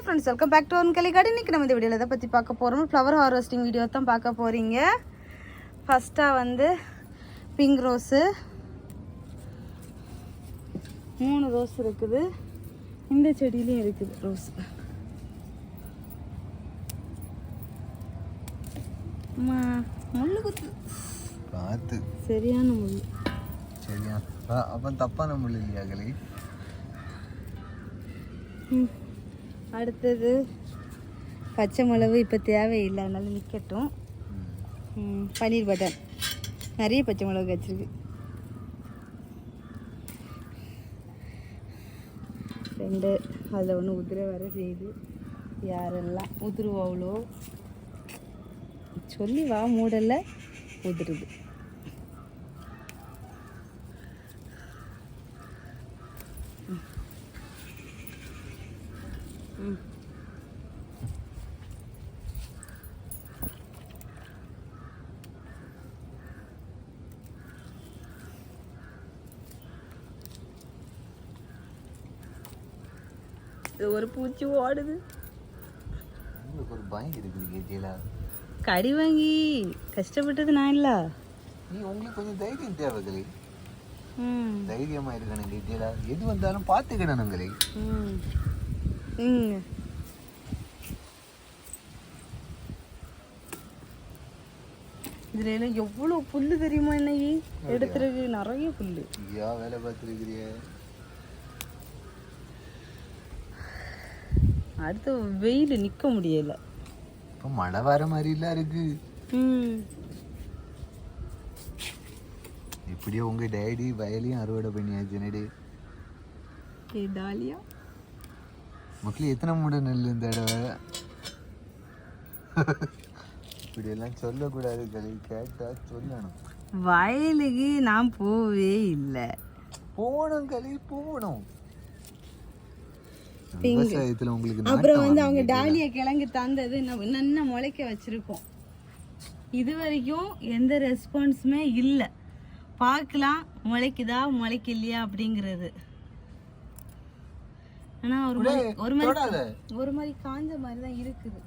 Friends, welcome back to one Kali garden. இன்றைக்கி நம்ம இந்த வீடியோவில் எதை பற்றி பார்க்க போகிறோம், ஃப்ளவர் ஹார்வெஸ்டிங் வீடியோ தான் பார்க்க போகிறீங்க. ஃபஸ்ட்டாக வந்து பிங்க் ரோஸு 3 ரோஸ் இருக்குது. இந்த செடியிலையும் இருக்குது ரோஸ். முள்ளு குத்து பார்த்து சரியான முள். சரியா அப்போ தப்பான முள் இல்லையா கலி? அடுத்தது பச்சை மிளகு இப்போ தேவையில்லை, அதனால நிற்கட்டும். பன்னீர் பட்டர் நிறைய பச்சை மிளகு வச்சிருக்கு. 2 அதில் ஒன்று உதிர வர செய்யுது. யாரெல்லாம் உதிருவாவளோ சொல்லி வா மூடலை, உதிருது. ஒரு பூச்சி ஓடுது. ஒரு பயம் இருக்குது கேட்டியலா? கடி வாங்கி கஷ்டப்பட்டது நான் இல்ல. நீ உங்களுக்கு கொஞ்சம் தைரியம் தேவை கலி. தைரியமா இருக்கணும் கேட்டியலா? எது வந்தாலும் பார்த்துக்கிடணும் கலி. இதுல எவ்வளவு புல்லு தெரியுமா? இன்னைக்கு எடுத்துருக்கு நிறைய புல்லு. ஐயா வேலை பார்த்துருக்கிறிய. அடுத்து வெயில் நிக்க முடியல. இப்போ மழை வர மாதிரி எல்லாம் இருக்கு. இப்படியே உங்க டேடி வயலையும் அறுவடை பண்ணியாச்சு நடு. டாலியா மக்கள் எத்தனை மூட நெல் இந்த தடவை? இப்படி எல்லாம் சொல்லக்கூடாது கலி, கேட்டா சொல்லணும். வயலுக்கு நான் போவே இல்லை. போகணும் கலி, போகணும். விவசாயத்துல உங்களுக்கு அப்புறம் வந்து அவங்க டாலியா கிழங்கு தந்தது நல்லா முளைக்க வச்சிருக்கோம். இது வரைக்கும் எந்த ரெஸ்பான்ஸுமே இல்லை. பார்க்கலாம் முளைக்குதா முளைக்கலையா அப்படிங்கிறது. ஆனா ஒரு மாதிரி காஞ்ச மாதிரி தான் இருக்குது.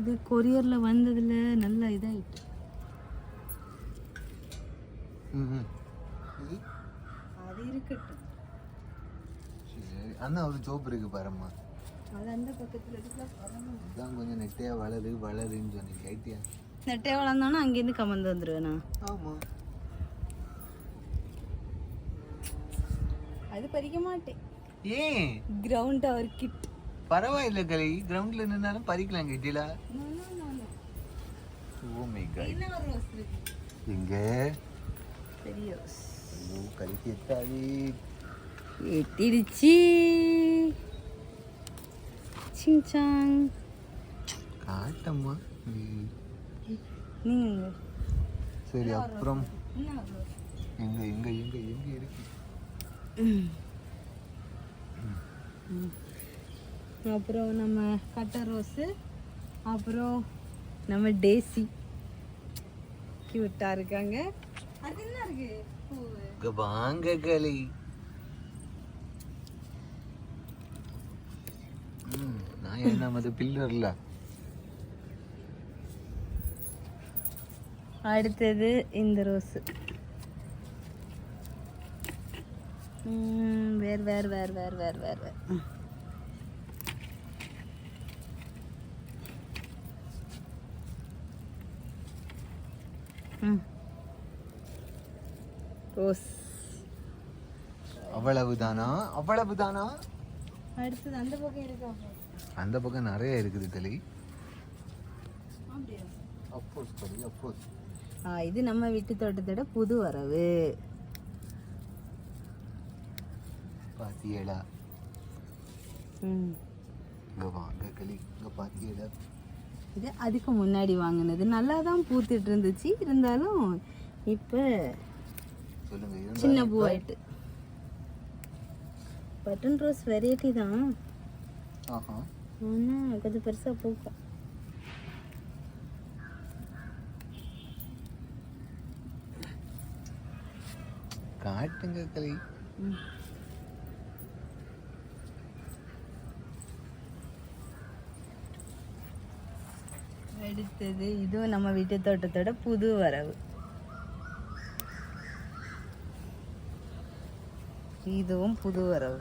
இது கொரியர்ல வந்ததுல நல்லா இதாயிட்டு. அது இருக்கட்டும். அண்ணா ஒரு ஜோப் இருக்கு பாரும்மா. அது அந்த பக்கத்துல இதான் கொஞ்சம் நெட்டையா வளருன்னு சொன்னீங்க. ஐட்டியா நெட்டையா வளர்ந்தோன்னா அங்கேருந்து கமந்து வந்துருவேண்ணா. ஆமா, அது பறிக்க மாட்டேன். ஏன்? கிரவுண்ட் அவர் கிட் பரவாயில்ல கலி, கிரவுண்ட்ல நின்னாலும் பறிக்கலாம் கேட்டிலா? Oh my god. இன்னொரு ரோஸ் இருக்கு. எங்க? பெரிய ரோஸ். ஐயோ கலிக்கு எட்டாது. எட்டிடுச்சு. சிங்சாங் காட்டம்மா. நீங்க சரி, அப்புறம் எங்க எங்க எங்க எங்க இருக்கு? அப்புறம் நம்ம கட்டர் ரோஸு, அப்புறம் நம்ம டேசி கியூட்டா இருக்காங்க. அது என்ன இருக்கு? இங்க வாங்க கலி. நான் என்ன மது பில்லர்ல. அடுத்தது இந்த ரோஸ். வேறு வேறு வேறு வேறு வேறு வேறு ரோஸ். அவ்வளவுதானா? அவ்வளவுதானா? அடுத்தது அந்த பக்கம் இருக்கா? அந்த பக்கம் நிறைய இருக்குது கலி. அப்போஸ் கலி, அப்போஸ். இது நம்ம வீட்டு தோட்டத்தோட புது வரவு. பாத்தியடா? இங்க வாங்க கலி, இங்க பாத்தியடா? இது அதுக்கு முன்னாடி வாங்கினது நல்லா தான் பூத்துட்டு இருந்துச்சு. இருந்தாலும் இப்போ சின்ன பூவாயிட்டு. பட்டன் ரோஸ் வெரைட்டி தான். ஆனால் கொஞ்சம் பெருசாக பூக்கும். காட்டுங்க கலை. அடுத்தது இதுவும் நம்ம வீட்டு தோட்டத்தோட புது வரவு. இதுவும் புது வரவு.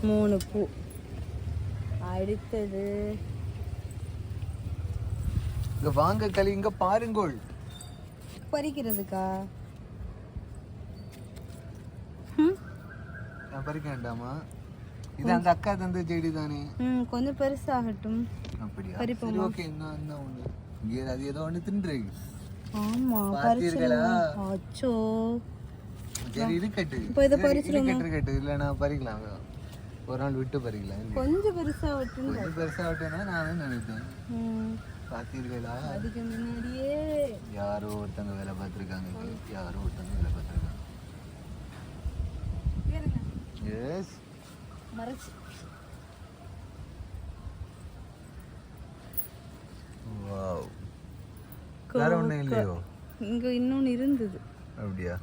மூணு பூ. அடுத்தது இங்க வாங்க களி, இங்க பாருங்கள். பறிக்கிறதுக்கா? நான் பறிக்க வேண்டாமா? இது அந்த அக்கா தந்த செடி தானே. கொஞ்சம் பெருசாகட்டும். அப்படியா? சரி ஓகே. என்ன ஒண்ணு இங்க அது ஏதோ ஒண்ணு தின்றீங்க. ஆமா பறிச்சிரலாம். அச்சோ சரி இருக்கட்டு. இப்போ இத பறிச்சிரலாம். இருக்கட்டு இல்ல நான் பறிக்கலாம். ஒரு நாள் விட்டு பறிக்கலாம். கொஞ்சம் பெருசாகட்டும். கொஞ்சம் பெருசாகட்டும்னா நானும் நினைப்பேன். பாத்தீர்களா? அதுக்கு முன்னாடியே யாரோ ஒருத்தங்க வேலை பார்த்துருக்காங்க. யாரோ ஒருத்தங்க வேலை பார்த்துருக்காங்க. எஸ் மறைச்சு. வாவ். வேற ஒண்ணும் இல்லையோ? இங்க இன்னொன்னு இருந்தது. அப்படியா?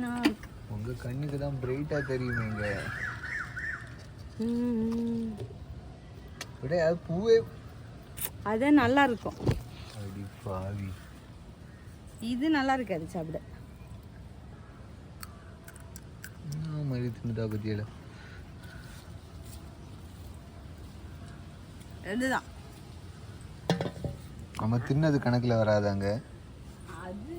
நான் உங்க கண்ணுக்கு தான் பிரைட்டா தெரியுமேங்க. விட அது பூவே அது நல்லா இருக்கும். அடி பாவி. இது நல்லா இருக்காது சாப்பிட. மாதிரி தின்னுட்டா பத்தியல. இதுதான் நம்ம தின்னது கணக்குல வராதாங்க. அது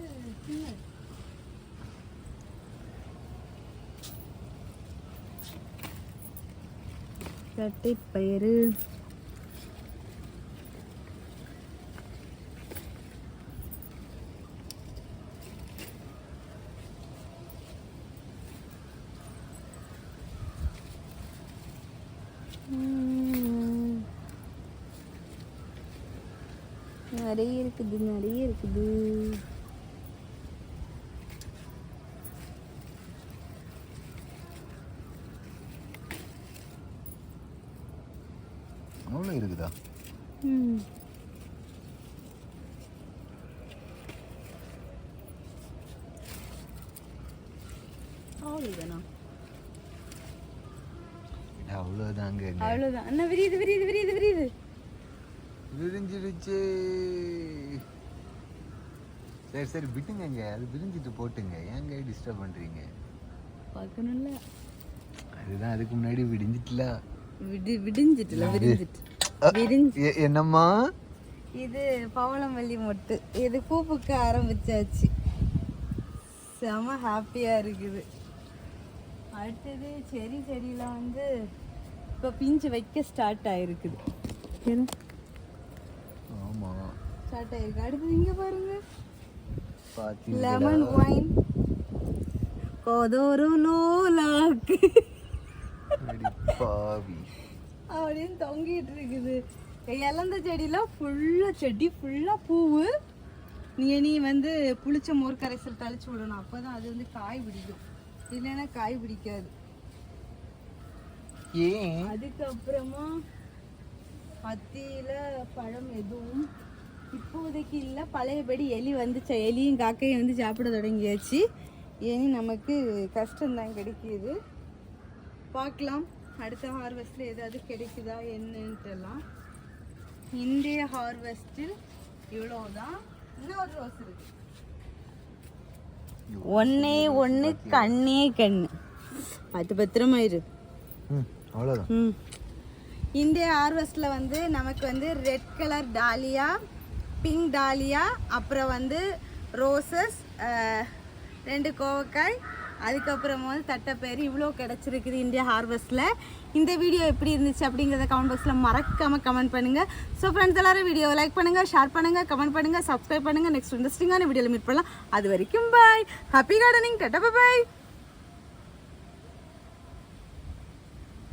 தட்டைப்பயிறு. நிறைய இருக்குது, நிறைய இருக்குது. அவ்வளோ இருக்குதா? அவ்வளோதானா? அவ்வளோதாங்க. அவ்வளோதான். அண்ணா விரியுது விரியுது விரியுது விரியுது. விரிஞ்சிடுச்சு. சரி சரி விட்டுங்க. அது விரிஞ்சிட்டு போட்டுங்க. ஏங்க டிஸ்டர்ப் பண்றீங்க? பார்க்கணும்ல. அதுதான் அதுக்கு முன்னாடி விடிஞ்சிட்டுல. விடிஞ்சிட்டுல விரிஞ்சிட்டு. என்னம்மா இது பவளமல்லி மொட்டு. இது பூ பூக்க ஆரம்பிச்சாச்சு. செம ஹாப்பியா இருக்குது. அடுத்தது செடியில வந்து இப்போ பிஞ்சு வைக்க ஸ்டார்ட் ஆயிருக்குது. ஆமா ஸ்டார்ட் ஆயிருக்கு. அடுத்தது இங்க பாருங்க, பாத்தீங்களா? லெமன் ஒயின் கோதோரு லோலாக்கு பாவி அப்படின்னு தொங்கிட்டு இருக்குது. இழந்த செடியெல்லாம் செடி ஃபுல்லா பூவு. நீ வந்து புளிச்ச மோர் கரைசல் தளிச்சு விடணும். அப்பதான் அது வந்து காய் பிடிக்கும். இல்லைன்னா காய் பிடிக்காது. ஏன்? அதுக்கப்புறமா பத்தியில பழம் எதுவும் இப்போதைக்கு இல்லை. பழையபடி எலி வந்துச்சு. எலியும் காக்கையும் வந்து சாப்பிட தொடங்கியாச்சு. ஏனி நமக்கு கஷ்டம்தான் கிடைக்கிது. பார்க்கலாம் அடுத்த ஹார்வெஸ்ட்டில் ஏதாவது கிடைக்குதா என்னன்ட்டுலாம். இந்திய ஹார்வெஸ்டில் இவ்வளோதான். இன்னொரு ரோஸ் இருக்கு. ஒன்னே ஒன்று கண்ணே கண்ணு. பத்திரமா இரு. அவ்வளோதான். இந்திய ஹார்வெஸ்டில் வந்து நமக்கு வந்து red colour dahlia, pink dahlia, அப்புறம் வந்து ரோசஸ், 2 கோவக்காய், அதுக்கப்புறமா வந்து தட்டைப்பயிறு, இவ்வளோ கிடச்சிருக்குது இந்தியா ஹார்வெஸ்ட்டில். இந்த வீடியோ எப்படி இருந்துச்சு அப்படிங்கிறத கமெண்ட் பாக்ஸில் மறக்காமல் கமெண்ட் பண்ணுங்கள். ஸோ ஃப்ரெண்ட்ஸ் எல்லாரும் வீடியோவை லைக் பண்ணுங்கள், ஷேர் பண்ணுங்கள், கமெண்ட் பண்ணுங்கள், சப்ஸ்கிரைப் பண்ணுங்கள். நெக்ஸ்ட் இன்ட்ரெஸ்டிங்கான வீடியோவில் மீட் பண்ணலாம். அது வரைக்கும் பாய். Happy gardening. டாடா பாய்.